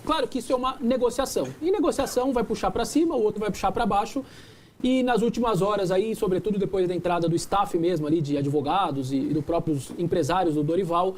Claro que isso é uma negociação. E negociação vai puxar para cima, o outro vai puxar para baixo. E nas últimas horas aí, sobretudo depois da entrada do staff mesmo ali, de advogados e dos próprios empresários do Dorival,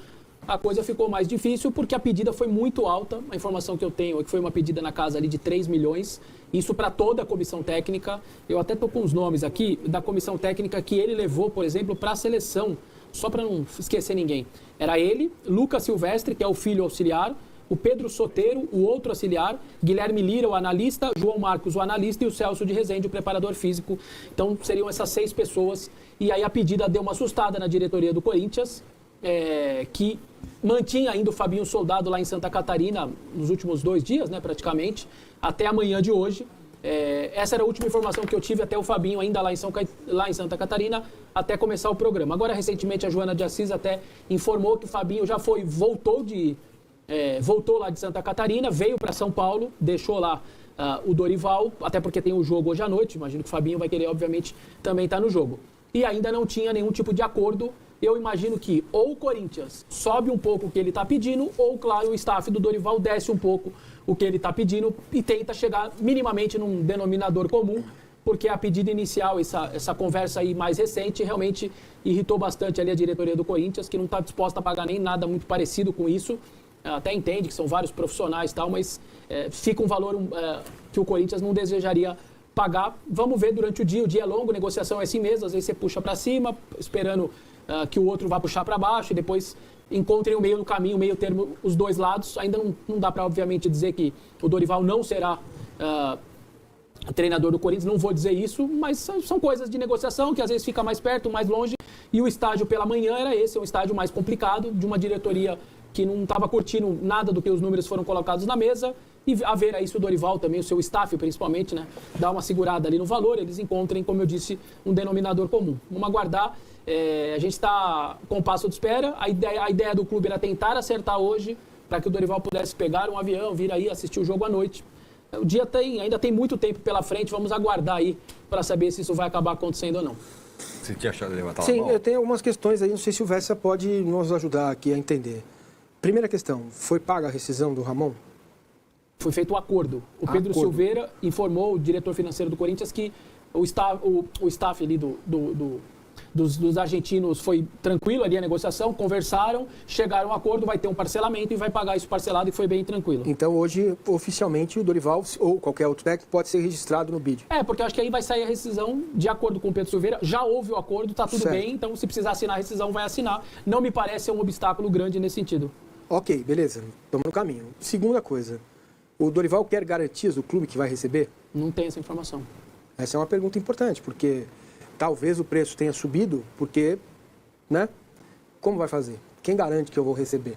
a coisa ficou mais difícil porque a pedida foi muito alta. A informação que eu tenho é que foi uma pedida na casa ali de 3 milhões. Isso para toda a comissão técnica. Eu até estou com os nomes aqui da comissão técnica que ele levou, por exemplo, para a seleção. Só para não esquecer ninguém. Era ele, Lucas Silvestre, que é o filho auxiliar, o Pedro Soteiro, o outro auxiliar, Guilherme Lira, o analista, João Marcos, o analista, e o Celso de Rezende, o preparador físico. Então, seriam essas 6 pessoas. E aí a pedida deu uma assustada na diretoria do Corinthians, que mantinha ainda o Fabinho Soldado lá em Santa Catarina nos últimos 2 dias, né, praticamente, até amanhã de hoje. Essa era a última informação que eu tive até o Fabinho ainda lá em Santa Catarina, até começar o programa. Agora, recentemente, a Joana de Assis até informou que o Fabinho já voltou lá de Santa Catarina, veio para São Paulo, deixou lá o Dorival, até porque tem o jogo hoje à noite. Imagino que o Fabinho vai querer, obviamente, também estar no jogo. E ainda não tinha nenhum tipo de acordo. Eu imagino que ou o Corinthians sobe um pouco o que ele está pedindo, ou, claro, o staff do Dorival desce um pouco o que ele está pedindo e tenta chegar minimamente num denominador comum, porque a pedida inicial, essa conversa aí mais recente, realmente irritou bastante ali a diretoria do Corinthians, que não está disposta a pagar nem nada muito parecido com isso. Até entende que são vários profissionais e tal, mas fica um valor que o Corinthians não desejaria pagar. Vamos ver durante o dia é longo, negociação é assim mesmo, às vezes você puxa para cima, esperando que o outro vá puxar para baixo, e depois encontrem o meio do caminho, o meio termo, os dois lados. Ainda não dá para, obviamente, dizer que o Dorival não será treinador do Corinthians, não vou dizer isso, mas são coisas de negociação que às vezes fica mais perto, mais longe, e o estágio pela manhã era esse, um estágio mais complicado, de uma diretoria que não estava curtindo nada do que os números foram colocados na mesa, e a ver aí se o Dorival também, o seu staff principalmente, né, dá uma segurada ali no valor, eles encontrem, como eu disse, um denominador comum. Vamos aguardar, a gente está com o passo de espera, a ideia do clube era tentar acertar hoje, para que o Dorival pudesse pegar um avião, vir aí assistir o jogo à noite. O dia ainda tem muito tempo pela frente, vamos aguardar aí para saber se isso vai acabar acontecendo ou não. Você tinha achado de levantar a mão? Sim, eu tenho algumas questões aí, não sei se o Vessa pode nos ajudar aqui a entender. Primeira questão, foi paga a rescisão do Ramon? Foi feito um acordo. O Pedro Silveira informou, o diretor financeiro do Corinthians, que o staff ali dos argentinos foi tranquilo ali a negociação, conversaram, chegaram a um acordo, vai ter um parcelamento e vai pagar isso parcelado, e foi bem tranquilo. Então hoje, oficialmente, o Dorival ou qualquer outro técnico pode ser registrado no BID? Porque eu acho que aí vai sair a rescisão de acordo com o Pedro Silveira. Já houve o acordo, está tudo bem, então se precisar assinar a rescisão, vai assinar. Não me parece ser um obstáculo grande nesse sentido. Ok, beleza, estamos no caminho. Segunda coisa, o Dorival quer garantias do clube que vai receber? Não tem essa informação. Essa é uma pergunta importante, porque talvez o preço tenha subido, porque, né? Como vai fazer? Quem garante que eu vou receber?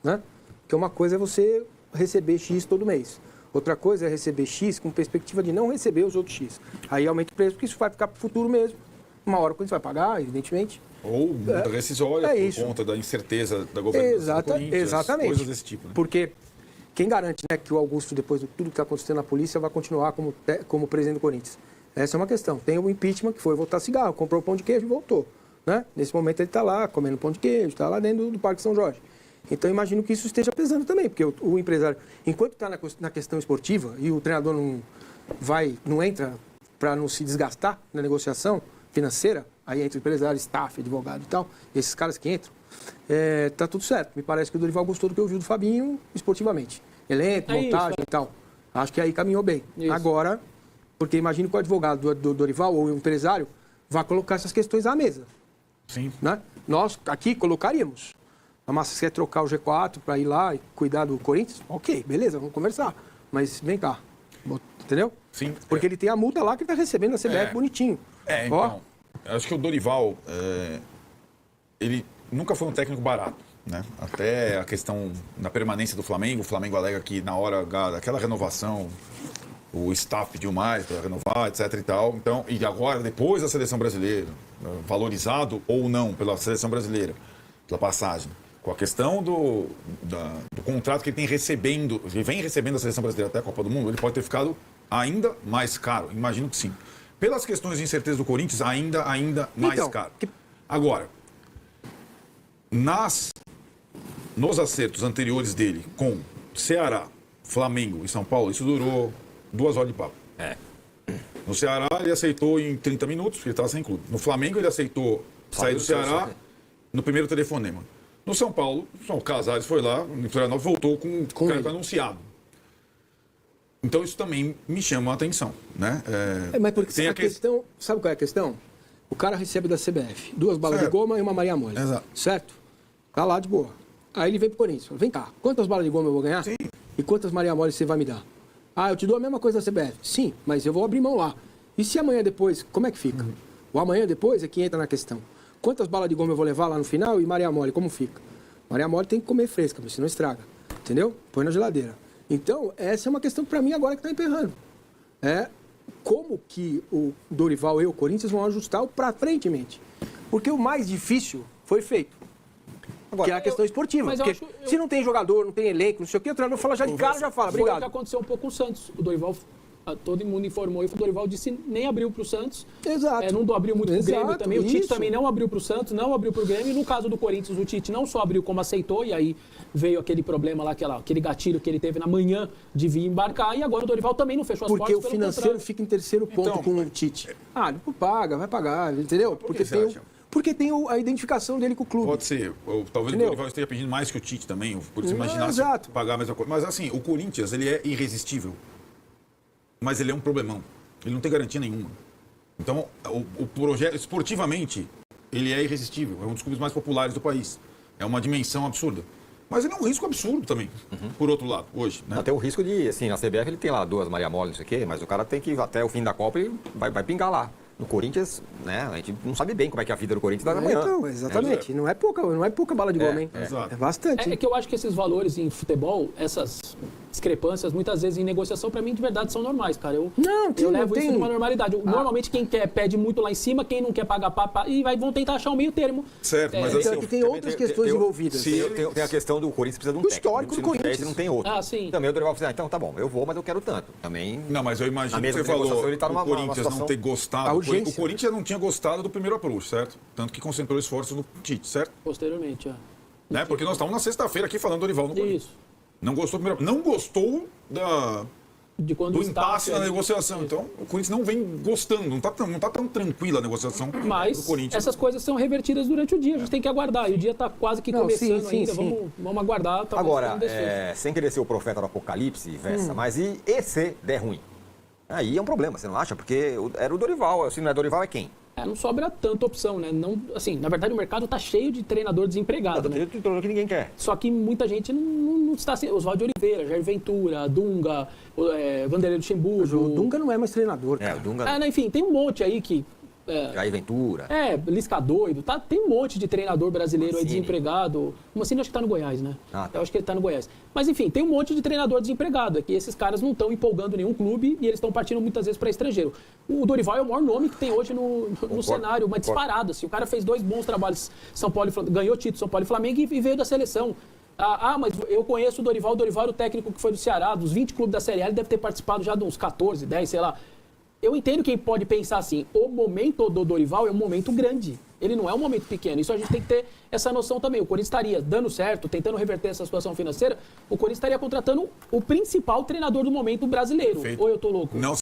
Né? Porque uma coisa é você receber X todo mês. Outra coisa é receber X com perspectiva de não receber os outros X. Aí aumenta o preço, porque isso vai ficar para o futuro mesmo. Uma hora quando você vai pagar, evidentemente. Ou multa rescisória por conta da incerteza da governança do Corinthians, exatamente. Coisas desse tipo. Né? Porque quem garante, né, que o Augusto, depois de tudo que está acontecendo na polícia, vai continuar como presidente do Corinthians? Essa é uma questão. Tem o impeachment, que foi voltar cigarro, comprou pão de queijo e voltou. Né? Nesse momento ele está lá comendo pão de queijo, está lá dentro do Parque São Jorge. Então imagino que isso esteja pesando também, porque o empresário, enquanto está na questão esportiva e o treinador não entra para não se desgastar na negociação financeira, aí entra o empresário, staff, advogado e tal, esses caras que entram, tá tudo certo. Me parece que o Dorival gostou do que eu vi do Fabinho esportivamente. Elenco, montagem e tal. Acho que aí caminhou bem. Isso. Agora, porque imagino que o advogado do Dorival ou o empresário vai colocar essas questões à mesa. Sim. Né? Nós aqui colocaríamos. A Massa quer trocar o G4 para ir lá e cuidar do Corinthians? Ok, beleza, vamos conversar. Mas vem cá, entendeu? Sim. Porque ele tem a multa lá que ele está recebendo na CBF bonitinho. Então, acho que o Dorival, ele nunca foi um técnico barato, né? Até a questão da permanência do Flamengo, o Flamengo alega que na hora daquela renovação, o staff pediu mais para renovar, etc e tal. Então, e agora, depois da seleção brasileira, valorizado ou não pela seleção brasileira, pela passagem, com a questão do contrato que ele vem recebendo da seleção brasileira até a Copa do Mundo, ele pode ter ficado ainda mais caro, imagino que sim. Pelas questões de incerteza do Corinthians, ainda mais caro. Agora, nos acertos anteriores dele com Ceará, Flamengo e São Paulo, isso durou 2 horas de papo. No Ceará, ele aceitou em 30 minutos, porque ele estava sem clube. No Flamengo, ele aceitou sair do Ceará no primeiro telefonema. No São Paulo, o Casares foi lá, o Florianópolis voltou com o cara anunciado. Então, isso também me chama a atenção, né? Mas porque a questão... Sabe qual é a questão? O cara recebe da CBF 2 balas de goma e uma Maria Mole. Exato. Certo? Tá lá de boa. Aí ele vem pro Corinthians. Fala, vem cá, quantas balas de goma eu vou ganhar? Sim. E quantas Maria Mole você vai me dar? Ah, eu te dou a mesma coisa da CBF. Sim, mas eu vou abrir mão lá. E se amanhã depois, como é que fica? O amanhã depois é que entra na questão. Quantas balas de goma eu vou levar lá no final e Maria Mole, como fica? Maria Mole tem que comer fresca, senão estraga. Entendeu? Põe na geladeira. Então, essa é uma questão para mim agora que está emperrando. Como que o Dorival e o Corinthians vão ajustar para frentemente? Porque o mais difícil foi feito. Agora, que é a questão esportiva. Porque se não tem jogador, não tem elenco, não sei o quê, o treinador fala já de cara, já fala, obrigado. Foi o que aconteceu um pouco com o Santos. O Dorival, todo mundo informou, e o Dorival disse nem abriu para o Santos. Exato. Não abriu muito para o Grêmio também. O Tite isso. também não abriu para o Santos, não abriu para o Grêmio. No caso do Corinthians, o Tite não só abriu como aceitou, e aí veio aquele problema lá, aquele gatilho que ele teve na manhã de vir embarcar, e agora o Dorival também não fechou as portas. Porque o financeiro fica em terceiro ponto com o Tite. Paga, vai pagar, entendeu? Porque tem a identificação dele com o clube. Pode ser. Talvez o Dorival esteja pedindo mais que o Tite também, por se imaginasse pagar a mesma coisa. Mas assim, o Corinthians, ele é irresistível. Mas ele é um problemão. Ele não tem garantia nenhuma. Então, o projeto, esportivamente, ele é irresistível. É um dos clubes mais populares do país. É uma dimensão absurda. Mas ele é um risco absurdo também, por outro lado, hoje. Né? Até o risco de, assim, na CBF ele tem lá 2 Maria Mole, não sei o quê, mas o cara tem que ir até o fim da Copa e vai pingar lá. No Corinthians, né, a gente não sabe bem como é que é a vida do Corinthians da manhã. Então, exatamente. Não é pouca bala de goma, hein? É bastante. É que eu acho que esses valores em futebol, essas discrepâncias, muitas vezes em negociação, para mim, de verdade, são normais, cara. Eu levo isso numa normalidade. Normalmente, quem quer pede muito lá em cima, quem não quer pagar e vão tentar achar um meio termo. Certo, mas assim, tem outras questões envolvidas. Sim, tem a questão do Corinthians precisa de um técnico. Histórico do Corinthians. Não tem outro. Sim. Também o Dorival fala, então tá bom, eu vou, mas eu quero tanto. Também. Não, mas eu imagino que você falou o Corinthians não ter gostado. O Corinthians não tinha gostado do primeiro approach, certo? Tanto que concentrou esforços no Tite, certo? Posteriormente, Né? Porque nós estamos na sexta-feira aqui falando do Dorival no Corinthians. Isso. Não gostou do primeiro. Não gostou do impasse na negociação. Então, o Corinthians não vem gostando. Não tá tão tranquila a negociação do Corinthians. Mas essas coisas são revertidas durante o dia. A gente tem que aguardar. E o dia está quase que começando ainda. Vamos aguardar. Agora, sem querer ser o profeta do apocalipse, Vessa, mas e se der ruim? Aí é um problema, você não acha? Porque era o Dorival. Se não é Dorival, é quem? Não sobra tanta opção, né? Não, assim, na verdade, o mercado está cheio de treinador desempregado. Tem treinador que ninguém quer. Só que muita gente não está... Oswaldo Oliveira, Jair Ventura, Dunga, Vanderlei Luxemburgo... O Dunga não é mais treinador. O Dunga... Enfim, tem um monte aí que... Jair Ventura. Lisca doido. Tem um monte de treinador brasileiro aí desempregado. O Mancini acho que está no Goiás, né? Eu acho que ele está no Goiás. Mas enfim, tem um monte de treinador desempregado. É que esses caras não estão empolgando nenhum clube e eles estão partindo muitas vezes para estrangeiro. O Dorival é o maior nome que tem hoje no cenário, uma disparada. O cara fez 2 bons trabalhos, São Paulo ganhou título São Paulo e Flamengo e veio da seleção. Mas eu conheço o Dorival era o técnico que foi do Ceará, dos 20 clubes da Série A, ele deve ter participado já de uns 14, 10, sei lá. Eu entendo quem pode pensar assim, o momento do Dorival é um momento grande. Ele não é um momento pequeno. Isso a gente tem que ter essa noção também. O Corinthians estaria dando certo, tentando reverter essa situação financeira, o Corinthians estaria contratando o principal treinador do momento brasileiro. Perfeito. Ou eu tô louco? Não,